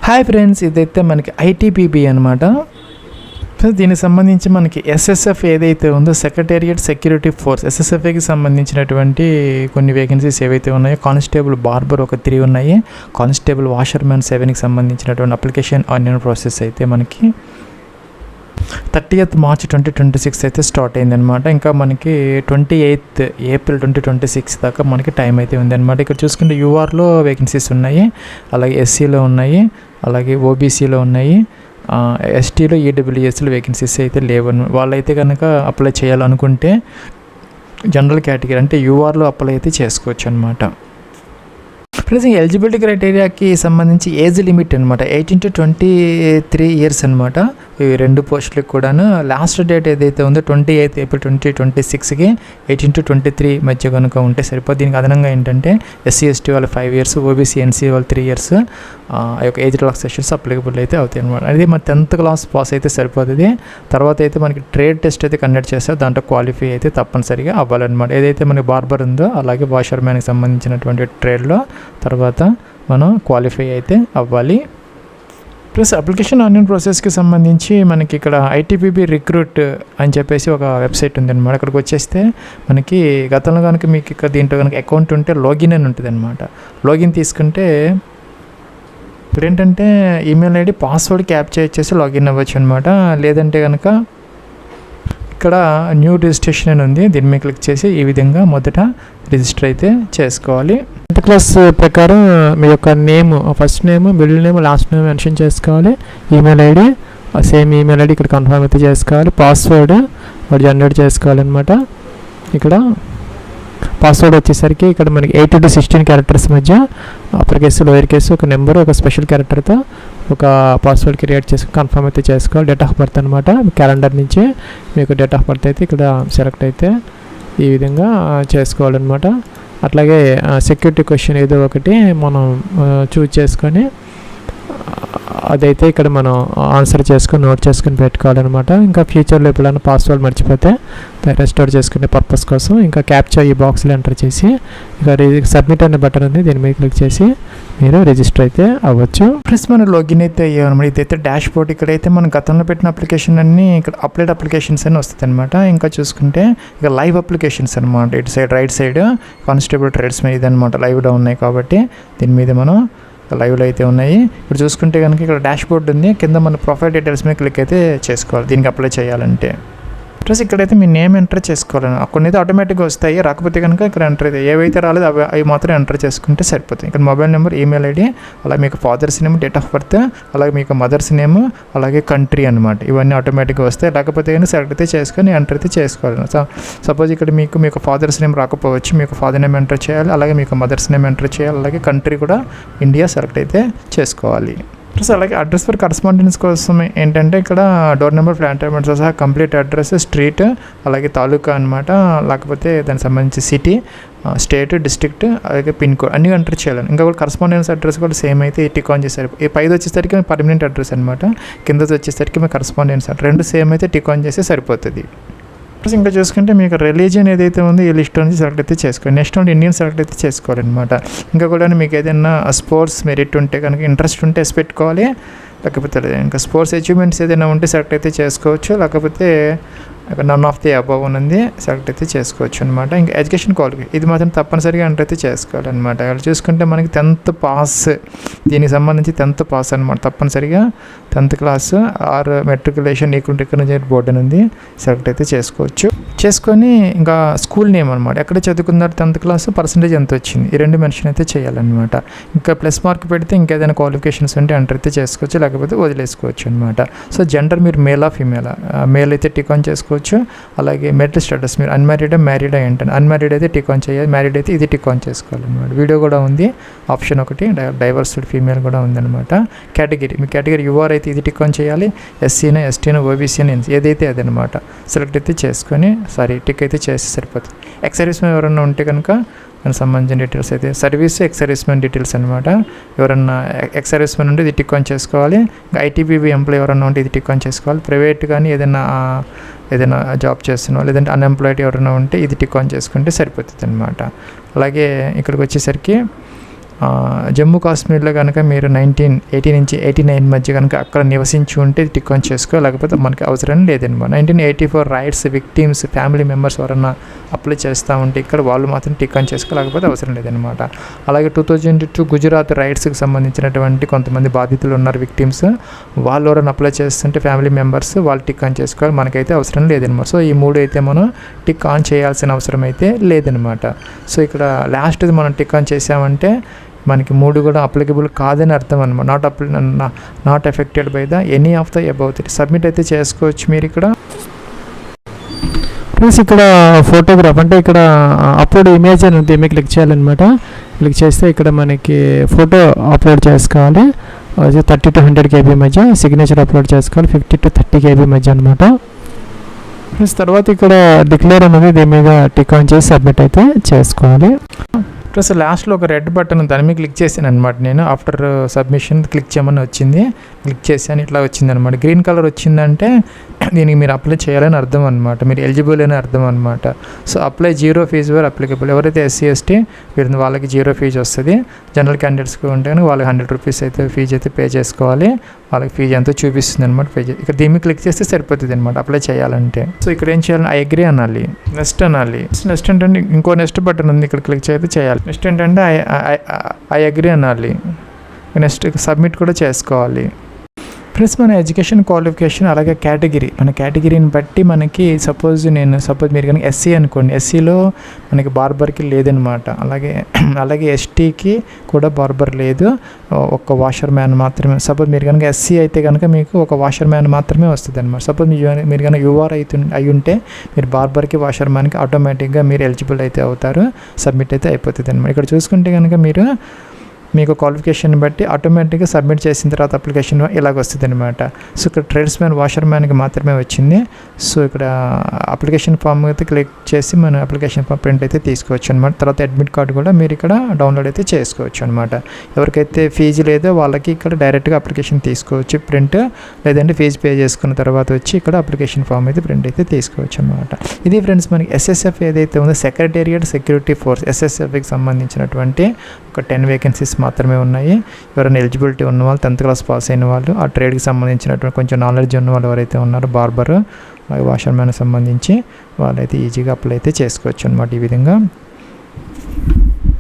Hi friends, ఇదైతే మనకి ఐటీపీబీ అనమాట. సో దీనికి సంబంధించి మనకి ఎస్ఎస్ఎఫ్ ఏదైతే ఉందో సెక్రటేరియట్ సెక్యూరిటీ ఫోర్స్ ఎస్ఎస్ఎఫ్కి సంబంధించినటువంటి కొన్ని వేకెన్సీస్ ఏవైతే ఉన్నాయో, కానిస్టేబుల్ బార్బర్ ఒక 3 ఉన్నాయి, కానిస్టేబుల్ వాషర్మ్యాన్ 7కి సంబంధించినటువంటి అప్లికేషన్ ఆన్లైన్ ప్రాసెస్ అయితే మనకి 30th March 2026 అయితే స్టార్ట్ అయిందనమాట. ఇంకా మనకి 28th April 2026 దాకా మనకి టైం అయితే ఉందన్నమాట. ఇక్కడ చూసుకుంటే యూఆర్లో వేకెన్సీస్ ఉన్నాయి, అలాగే ఎస్సీలో ఉన్నాయి, అలాగే ఓబీసీలో ఉన్నాయి, ఎస్టీలో ఈడబ్ల్యూఎస్లో వేకెన్సీస్ అయితే లేవు. వాళ్ళైతే కనుక అప్లై చేయాలనుకుంటే జనరల్ కేటగిరీ అంటే యూఆర్లో అప్లై అయితే చేసుకోవచ్చు అనమాట. ప్లస్ ఎలిజిబిలిటీ క్రైటీరియాకి సంబంధించి ఏజ్ లిమిట్ అనమాట 18 to 23 years అనమాట. ఇవి 2 పోస్టులకు కూడాను లాస్ట్ డేట్ ఏదైతే ఉందో 28th April 2026కి 18 to 23 మధ్య కనుక ఉంటే సరిపోతుంది. దీనికి అదనంగా ఏంటంటే ఎస్సీ ఎస్టీ వాళ్ళు 5 years, ఓబీసీ ఎన్సీ వాళ్ళు 3 years ఆ యొక్క ఏజ్ రిలాక్సేషన్స్ అప్లికబుల్ అయితే అవుతాయి అనమాట. అది మన 10th class పాస్ అయితే సరిపోతుంది. తర్వాత అయితే మనకి ట్రేడ్ టెస్ట్ అయితే కండక్ట్ చేస్తారు, దాంట్లో క్వాలిఫై అయితే తప్పనిసరిగా అవ్వాలన్నమాట. ఏదైతే మనకి బార్బర్ ఉందో అలాగే వాషర్మ్యాన్కి సంబంధించినటువంటి ట్రేడ్లో తర్వాత మనం క్వాలిఫై అయితే అవ్వాలి. ప్లస్ అప్లికేషన్ ఆన్లైన్ ప్రాసెస్కి సంబంధించి మనకి ఇక్కడ ఐటీపీబీ రిక్రూట్ అని చెప్పేసి ఒక వెబ్సైట్ ఉందన్నమాట. అక్కడికి వచ్చేస్తే మనకి గతంలో కనుక మీకు ఇక్కడ దీంట్లో కనుక అకౌంట్ ఉంటే లాగిన్ అని ఉంటుంది అనమాట. లాగిన్ తీసుకుంటే ఇక్కడ ఏంటంటే ఈమెయిల్ ఐడి పాస్వర్డ్ క్యాప్చర్ చేసి లాగిన్ అవ్వచ్చు అనమాట. లేదంటే కనుక ఇక్కడ న్యూ రిజిస్ట్రేషన్ అని ఉంది, దీని మీద క్లిక్ చేసి ఈ విధంగా మొదట రిజిస్టర్ అయితే చేసుకోవాలి. 10th class ప్రకారం మీ యొక్క name, first name, middle name, last name mention చేసుకోవాలి. Email ID same email ID ఇక్కడ కన్ఫర్మ్ అయితే చేసుకోవాలి. పాస్వర్డ్ వాడు జనరేట్ చేసుకోవాలన్నమాట. ఇక్కడ పాస్వర్డ్ వచ్చేసరికి ఇక్కడ మనకి 8 to 16 క్యారెక్టర్స్ మధ్య అప్పర్ కేసు లోయర్ కేసు ఒక నెంబర్ ఒక స్పెషల్ క్యారెక్టర్తో ఒక పాస్వర్డ్ క్రియేట్ చేసి కన్ఫర్మ్ అయితే చేసుకోవాలి. డేట్ ఆఫ్ బర్త్ అనమాట, క్యాలెండర్ నుంచి మీకు డేట్ ఆఫ్ బర్త్ అయితే ఇక్కడ సెలెక్ట్ అయితే ఈ విధంగా చేసుకోవాలన్నమాట. అట్లాగే సెక్యూరిటీ క్వశ్చన్ ఏదో ఒకటి మనం చూజ్ చేసుకొని అదైతే ఇక్కడ మనం ఆన్సర్ చేసుకొని నోట్ చేసుకొని పెట్టుకోవాలన్నమాట. ఇంకా ఫ్యూచర్లో ఎప్పుడైనా పాస్వర్డ్ మర్చిపోతే రెస్టోర్ చేసుకునే పర్పస్ కోసం ఇంకా క్యాప్చర్ ఈ బాక్స్లో ఎంటర్ చేసి ఇక సబ్మిట్ అనే బటన్ ఉంది, దీని మీద క్లిక్ చేసి మీరు రిజిస్టర్ అయితే అవ్వచ్చు. ప్లస్ మనం లాగిన్ అయితే అయ్యామన్నమాట. ఇదైతే డాష్ బోర్డ్. ఇక్కడైతే మనం గతంలో పెట్టిన అప్లికేషన్ అన్నీ ఇక్కడ అప్లైడ్ అప్లికేషన్స్ అని వస్తుంది అనమాట. ఇంకా చూసుకుంటే ఇక లైవ్ అప్లికేషన్స్ అనమాట. ఇటు side right side constable trades మీద ఇదనమాట లైవ్లో ఉన్నాయి కాబట్టి దీని మీద మనం లైవ్లో అయితే ఉన్నాయి. ఇప్పుడు చూసుకుంటే కనుక ఇక్కడ డాష్ బోర్డ్ ఉంది, కింద మన ప్రొఫైల్ డీటెయిల్స్ మీద క్లిక్ అయితే చేసుకోవాలి దీనికి అప్లై చేయాలంటే. ప్లస్ ఇక్కడైతే మీ నేమ్ ఎంటర్ చేసుకోవాలని కొన్ని అయితే ఆటోమేటిక్గా వస్తాయి, రాకపోతే కనుక ఇక్కడ ఎంటర్ అయితే ఏవైతే రాలేదు అవి మాత్రం ఎంటర్ చేసుకుంటే సరిపోతుంది. ఇక్కడ మొబైల్ నెంబర్, ఈమెయిల్ ఐడి, అలాగే మీకు father's name, date of birth, అలాగే మీకు మదర్స్ నేమ్, అలాగే కంట్రీ అనమాట. ఇవన్నీ ఆటోమేటిక్గా వస్తాయి, లేకపోతే కానీ సెలెక్ట్ అయితే చేసుకొని ఎంటర్ అయితే చేసుకోవాలి. సపోజ్ ఇక్కడ మీకు ఫాదర్స్ నేమ్ రాకపోవచ్చు, మీకు ఫాదర్ నేమ్ ఎంటర్ చేయాలి, అలాగే మీకు మదర్స్ నేమ్ ఎంటర్ చేయాలి, అలాగే కంట్రీ కూడా ఇండియా సెలెక్ట్ అయితే చేసుకోవాలి. ప్లస్ అలాగే అడ్రస్ ఫర్ కరస్పాండెన్స్ కోసం ఏంటంటే ఇక్కడ డోర్ నెంబర్, ఫ్లాట్ నెంబర్తో సహా కంప్లీట్ అడ్రస్, స్ట్రీట్, అలాగే తాలూకా అనమాట, లేకపోతే దానికి సంబంధించి సిటీ, స్టేట్, డిస్ట్రిక్ట్, అలాగే పిన్ కోడ్ అన్నీ ఎంటర్ చేయాలి. ఇంకా కూడా కరస్పాండెన్స్ అడ్రస్ కూడా సేమ్ అయితే టిక్ ఆన్ చేశారు. ఈ పైది వచ్చేసరికి పర్మనెంట్ అడ్రస్ అనమాట, కిందది వచ్చేసరికి మీకు కరస్పాండెన్స్ అడ్రస్, రెండు సేమ్ అయితే టిక్ ఆన్ చేస్తే సరిపోతుంది. ప్లస్ ఇంకా చూసుకుంటే మీకు రిలీజియన్ ఏదైతే ఉందో ఈ లిస్ట్ నుంచి సెలెక్ట్ అయితే చేసుకోవాలి. నెక్స్ట్ ఉంటే ఇండియన్ సెలెక్ట్ అయితే చేసుకోవాలన్నమాట. ఇంకా కూడా మీకు ఏదైనా స్పోర్ట్స్ మెరిట్ ఉంటే కనుక ఇంట్రెస్ట్ ఉంటే ఎస్ పెట్టుకోవాలి, లేకపోతే ఇంకా స్పోర్ట్స్ అచీవ్మెంట్స్ ఏదైనా ఉంటే సెలెక్ట్ అయితే చేసుకోవచ్చు, లేకపోతే నన్ ఆఫ్ ది అబవ్ ఉంది సెలెక్ట్ అయితే చేసుకోవచ్చు అనమాట. ఇంకా ఎడ్యుకేషన్ క్వాలిఫికేషన్ ఇది మాత్రం తప్పనిసరిగా ఎంటర్ అయితే చేసుకోవాలన్నమాట. అలా చూసుకుంటే మనకి 10th పాస్, దీనికి సంబంధించి 10th పాస్ అనమాట. తప్పనిసరిగా 10th class or matriculation equal board అని ఉంది, సెలెక్ట్ అయితే చేసుకోవచ్చు. చేసుకొని ఇంకా స్కూల్ నేమ్ అనమాట, ఎక్కడ చదువుకున్నారు 10th class, పర్సంటేజ్ ఎంత వచ్చింది, ఈ రెండు మెన్షన్ అయితే చేయాలన్నమాట. ఇంకా ప్లస్ మార్క్ పెడితే ఇంకేదైనా క్వాలిఫికేషన్స్ ఉంటే ఎంటర్ అయితే చేసుకోవచ్చు, లేకపోతే వదిలేసుకోవచ్చు అనమాట. సో జెండర్ మీరు మేలా ఫీమేలా, మేల్ అయితే టిక్ ఆన్ చేసుకోవచ్చు. అలాగే మెరిటల్ స్టేటస్ మీరు అన్మ్యారీడా మ్యారీడా ఏంటంటే అన్మ్యారీడ్ అయితే టిక్ ఆన్ చేయాలి, మ్యారీడ్ అయితే ఇది టిక్ ఆన్ చేసుకోవాలన్నమాట. వీడియో కూడా ఉంది, ఆప్షన్ ఒకటి డైవర్స్డ్ ఫీమేల్ కూడా ఉందన్నమాట. కేటగిరీ మీ కేటగిరీ యూఆర్ అయితే ఇది టిక్ ఆన్ చేయాలి, ఎస్సీనా ఎస్టీనా ఓబీసీనా ఏదైతే అదనమాట సెలెక్ట్ అయితే చేసుకొని టిక్ అయితే చేసి సరిపోతుంది. ఎక్స్ సర్వీస్మెన్ ఎవరైనా ఉంటే కనుక దానికి సంబంధించిన డీటెయిల్స్ అయితే సర్వీస్ ఎక్స్ సర్వీస్మెన్ డీటెయిల్స్ అనమాట. ఎవరన్నా ఎక్స్ సర్వీస్మెన్ ఉంటే ఇది టిక్ ఆన్ చేసుకోవాలి. ఇంకా ఐటీబీబీ ఎంప్లాయీ ఎవరైనా ఉంటే ఇది టిక్ ఆన్ చేసుకోవాలి. ప్రైవేట్ కానీ ఏదైనా జాబ్ చేస్తున్నాం లేదంటే అన్ఎంప్లాయిడ్ ఎవరైనా ఉంటే ఇది టిక్ ఆన్ చేసుకుంటే సరిపోతుంది అనమాట. అలాగే ఇక్కడికి వచ్చేసరికి జమ్మూ కాశ్మీర్లో కనుక మీరు 1980 నుంచి 89 మధ్య కనుక అక్కడ నివసించి ఉంటే టిక్ ఆన్ చేసుకో, లేకపోతే మనకి అవసరం లేదనమాట. 1984 రైట్స్ విక్టిమ్స్ ఫ్యామిలీ మెంబర్స్ ఎవరన్నా అప్లై చేస్తూ ఉంటే ఇక్కడ వాళ్ళు మాత్రం టిక్ ఆన్ చేసుకో, లేకపోతే అవసరం లేదనమాట. అలాగే 2002 గుజరాత్ రైట్స్కి సంబంధించినటువంటి కొంతమంది బాధితులు ఉన్నారు విక్టిమ్స్, వాళ్ళు ఎవరైనా అప్లై చేస్తుంటే ఫ్యామిలీ మెంబర్స్ వాళ్ళు టిక్ ఆన్ చేసుకోవాలి, మనకైతే అవసరం లేదనమాట. సో ఈ 3 అయితే మనం టిక్ ఆన్ చేయాల్సిన అవసరం అయితే లేదనమాట. సో ఇక్కడ లాస్ట్ది మనం టిక్ ఆన్ చేసామంటే మనకి 3 కూడా అప్లికబుల్ కాదని అర్థం అనమాట. Not affected by the any of the above. Submit అయితే చేసుకోవచ్చు మీరు. ఇక్కడ ప్లస్ ఇక్కడ ఫోటోగ్రాఫ్ అంటే ఇక్కడ అప్లోడ్ ఇమేజ్ అని ఉంది, క్లిక్ చేయాలన్నమాట. క్లిక్ చేస్తే ఇక్కడ మనకి ఫోటో అప్లోడ్ చేసుకోవాలి. 30 to 100 KB మధ్య. సిగ్నేచర్ అప్లోడ్ చేసుకోవాలి 50 to 30 KB మధ్య అనమాట. ప్లస్ తర్వాత ఇక్కడ డిక్లేర్ అనేది దీని మీద టిక్ ఆన్ చేసి సబ్మిట్ అయితే చేసుకోవాలి. ప్లస్ లాస్ట్లో ఒక రెడ్ బటన్ దాని మీద క్లిక్ చేశాను అనమాట. నేను ఆఫ్టర్ సబ్మిషన్ క్లిక్ చేయమని వచ్చింది, క్లిక్ చేశాను, ఇట్లా వచ్చింది అనమాట. గ్రీన్ కలర్ వచ్చిందంటే దీనికి మీరు అప్లై చేయాలని అర్థం అనమాట, మీరు ఎలిజిబుల్ అని అర్థం అనమాట. So apply 0 fee where applicable. ఎవరైతే SC ST వీరు వాళ్ళకి 0 ఫీజు వస్తుంది. జనరల్ క్యాండిడేట్స్కి ఉంటే కనుక వాళ్ళకి 100 రూపీస్ అయితే ఫీజు అయితే పే చేసుకోవాలి. వాళ్ళకి ఫీజు ఎంతో చూపిస్తుంది అనమాట. పే ఇక్కడ దీన్ని క్లిక్ చేస్తే సరిపోతుంది అనమాట అప్లై చేయాలంటే. సో ఇక్కడ ఏం చేయాలి, ఐ అగ్రీ అనాలి, నెక్స్ట్ అనాలి. నెక్స్ట్ ఏంటంటే ఇంకో నెక్స్ట్ బటన్ ఉంది, ఇక్కడ క్లిక్ చేస్తే చేయాలి. నెక్స్ట్ ఏంటంటే ఐ అగ్రీ అనాలి. నెక్స్ట్ సబ్మిట్ కూడా చేసుకోవాలి. ప్లస్ మన ఎడ్యుకేషన్ క్వాలిఫికేషన్ అలాగే కేటగిరీ, మన కేటగిరీని బట్టి మనకి సపోజ్ మీరు కనుక SC అనుకోండి, SCలో మనకి బార్బర్కి లేదనమాట. అలాగే STకి కూడా బార్బర్ లేదు, ఒక వాషర్ మ్యాన్ మాత్రమే. సపోజ్ మీరు కనుక SC అయితే కనుక మీకు ఒక వాషర్ మ్యాన్ మాత్రమే వస్తుంది అనమాట. సపోజ్ మీరు కనుక UR అయి ఉంటే మీరు బార్బర్కి వాషర్ మ్యాన్కి ఆటోమేటిక్గా మీరు ఎలిజిబుల్ అయితే అవుతారు, సబ్మిట్ అయితే అయిపోతుంది అనమాట. ఇక్కడ చూసుకుంటే కనుక మీకు క్వాలిఫికేషన్ బట్టి ఆటోమేటిక్గా సబ్మిట్ చేసిన తర్వాత అప్లికేషన్ ఇలాగ వస్తుంది అనమాట. సో ఇక్కడ ట్రేడ్స్ మ్యాన్ వాషర్ మ్యాన్కి మాత్రమే వచ్చింది. సో ఇక్కడ అప్లికేషన్ ఫామ్ అయితే క్లిక్ చేసి మన అప్లికేషన్ ఫామ్ ప్రింట్ అయితే తీసుకోవచ్చు అనమాట. తర్వాత అడ్మిట్ కార్డు కూడా మీరు ఇక్కడ డౌన్లోడ్ అయితే చేసుకోవచ్చు అనమాట. ఎవరికైతే ఫీజు లేదో వాళ్ళకి ఇక్కడ డైరెక్ట్గా అప్లికేషన్ తీసుకోవచ్చు ప్రింట్, లేదంటే ఫీజు పే చేసుకున్న తర్వాత వచ్చి ఇక్కడ అప్లికేషన్ ఫామ్ అయితే ప్రింట్ అయితే తీసుకోవచ్చు అనమాట. ఇది ఫ్రెండ్స్ మనకి SSF ఏదైతే ఉందో సెక్రటేరియట్ సెక్యూరిటీ ఫోర్స్ SSFకి సంబంధించినటువంటి ఒక 10 వేకెన్సీస్ మాత్రమే ఉన్నాయి. ఎవరైనా ఎలిజిబిలిటీ ఉన్న వాళ్ళు 10th క్లాస్ పాస్ అయిన వాళ్ళు, ఆ ట్రేడ్కి సంబంధించినటువంటి కొంచెం నాలెడ్జ్ ఉన్న వాళ్ళు ఎవరైతే ఉన్నారో బార్బర్ అలాగే వాషర్ మ్యాన్కి సంబంధించి వాళ్ళైతే ఈజీగా అప్లై అయితే చేసుకోవచ్చు అనమాట. ఈ విధంగా